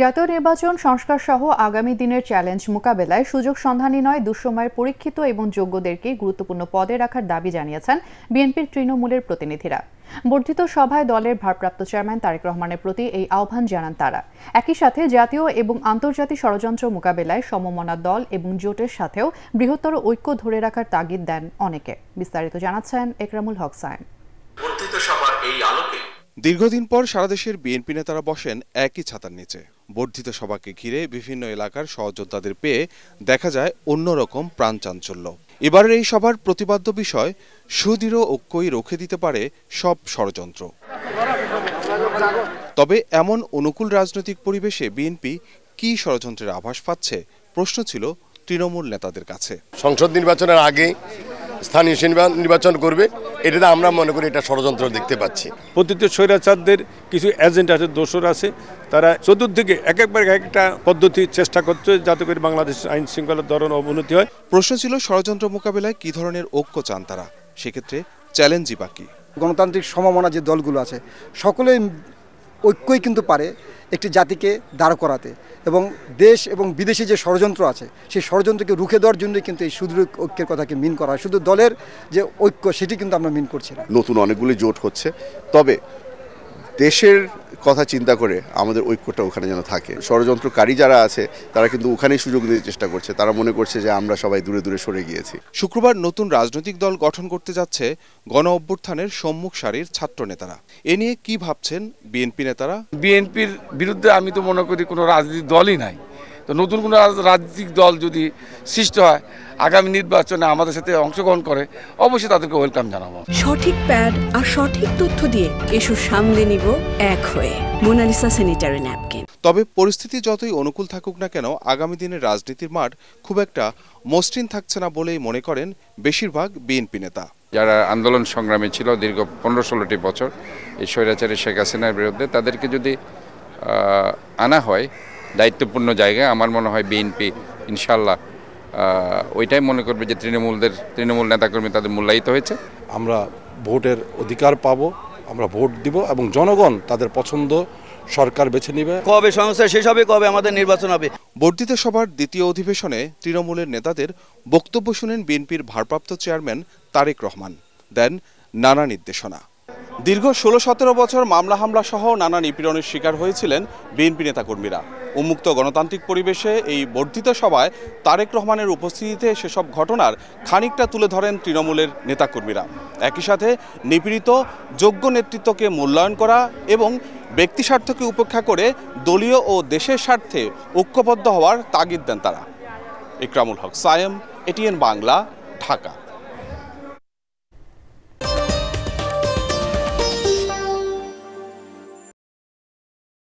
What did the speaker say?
জাতীয় নির্বাচন সংস্কার সহ আগামী দিনের চ্যালেঞ্জ মোকাবেলায় সুযোগ সন্ধানী নয়, দুঃসময়ের পরীক্ষিত এবং যোগ্যদেরকে গুরুত্বপূর্ণ পদে রাখার দাবি জানিয়েছেন বিএনপির তৃণমূলের প্রতিনিধিরা। বর্ধিত সভায় দলের ভারপ্রাপ্ত চেয়ারম্যান তারেক রহমানের প্রতি এই আহ্বান জানান তারা। একই সাথে জাতীয় এবং আন্তর্জাতিক ষড়যন্ত্র মোকাবেলায় সমমনা দল এবং জোটের সাথেও বৃহত্তর ঐক্য ধরে রাখার তাগিদ দেন অনেকে। বিস্তারিত জানাচ্ছেন একরামুল হক সায়েম। বর্ধিত সভার এই আলোকে দীর্ঘদিন পর সারা দেশের বিএনপি নেতারা বসেন একই ছাতার নিচে। বর্ধিত সভাকে ঘিরে বিভিন্ন এলাকার সহযোদ্ধাদের পেয়ে দেখা যায় অন্যরকম প্রাণচাঞ্চল্য। এবারের এই সভার প্রতিপাদ্য বিষয় সুদৃঢ় ঐক্যই রুখে দিতে পারে সব ষড়যন্ত্র। তবে এমন অনুকূল রাজনৈতিক পরিবেশে বিএনপি কি ষড়যন্ত্রের আভাস পাচ্ছে প্রশ্ন ছিল তৃণমূল নেতাদের কাছে। সংসদ নির্বাচনের আগে স্থানীয় নির্বাচন করবে, এটা আমরা মনে করি এটা ষড়যন্ত্র দেখতে পাচ্ছি। প্রতিটি স্বৈরাচারদের কিছু এজেন্ট আছে, দোসর আছে, তারা চতুর্দিকে একবার একটা পদ্ধতি চেষ্টা করছে যাতে করে বাংলাদেশ আইন শৃঙ্খলার ধরন অবনতি হয়। প্রশ্ন ছিল ষড়যন্ত্র মোকাবেলায় কি ধরনের ঐক্য চান তারা, সেক্ষেত্রে চ্যালেঞ্জই বাকি। গণতান্ত্রিক সমমনা যে দলগুলো আছে সকলেই ঐক্যই কিন্তু পারে একটি জাতিকে দাঁড় করাতে, এবং দেশ এবং বিদেশি যে ষড়যন্ত্র আছে সেই ষড়যন্ত্রকে রুখে দেওয়ার জন্যই কিন্তু এই সুদৃঢ় ঐক্যের কথাকে মিন করা হয়। শুধু দলের যে ঐক্য সেটি কিন্তু আমরা মিন করছি না। নতুন অনেকগুলি জোট হচ্ছে, তবে দেশের কথা চিন্তা করে আমাদের ঐক্যটা ওখানে যেন থাকে। ষড়যন্ত্রকারী যারা আছে তারা কিন্তু ওখানেই সুযোগ দিতে চেষ্টা করছে, তারা মনে করছে যে আমরা সবাই দূরে দূরে সরে গিয়েছি। শুক্রবার নতুন রাজনৈতিক দল গঠন করতে যাচ্ছে গণ অভ্যুত্থানের সম্মুখ সারির ছাত্র নেতারা। এ নিয়ে কি ভাবছেন বিএনপি নেতারা? বিএনপির বিরুদ্ধে আমি তো মনে করি কোনো রাজনৈতিক দলই নাই। তো নতুন কোনো রাজনৈতিক দল যদি সৃষ্টি হয়, আগামী নির্বাচনে আমাদের সাথে অংশগ্রহণ করে, অবশ্যই তাদেরকে ওয়েলকাম জানাবো। সঠিক প্যাড আর সঠিক তথ্য দিয়ে ইস্যু সামলে নিব এক হয়ে। Monalisa sanitary napkin. তবে পরিস্থিতি যতই অনুকূল থাকুক না কেন, আগামী দিনের রাজনীতির মাঠ খুব একটা মসৃণ থাকছে না বলেই মনে করেন বেশিরভাগ বিএনপি নেতা। যারা আন্দোলন সংগ্রামী ছিল দীর্ঘ 15-16টি বছর এই স্বৈরাচারী শেখ হাসিনার বিরুদ্ধে, তাদেরকে যদি আনা হয় দায়িত্বপূর্ণ জায়গায়, আমার মনে হয় বিএনপি ইনশাল্লাহ ওইটাই মনে করবে যে তৃণমূল নেতাকর্মী তাদের মূল্যায়িত হয়েছে। আমরা ভোটের অধিকার পাবো, আমরা ভোট দিব এবং জনগণ তাদের পছন্দ সরকার বেছে নেবে। কবে সংস্কার শেষ হবে, কবে আমাদের নির্বাচন হবে। বর্ধিত সভার দ্বিতীয় অধিবেশনে তৃণমূলের নেতাদের বক্তব্য শুনেন বিএনপির ভারপ্রাপ্ত চেয়ারম্যান তারেক রহমান। দেন নানা নির্দেশনা। দীর্ঘ 16-17 বছর মামলা হামলা সহ নানা নিপীড়নের শিকার হয়েছিলেন বিএনপি নেতাকর্মীরা। উন্মুক্ত গণতান্ত্রিক পরিবেশে এই বর্ধিত সভায় তারেক রহমানের উপস্থিতিতে সেসব ঘটনার খানিকটা তুলে ধরেন তৃণমূলের নেতাকর্মীরা। একই সাথে নিপীড়িত যোগ্য নেতৃত্বকে মূল্যায়ন করা এবং ব্যক্তি স্বার্থকে উপেক্ষা করে দলীয় ও দেশের স্বার্থে ঐক্যবদ্ধ হওয়ার তাগিদ দেন তারা। একরামুল হক সায়েম, এটিএন বাংলা, ঢাকা।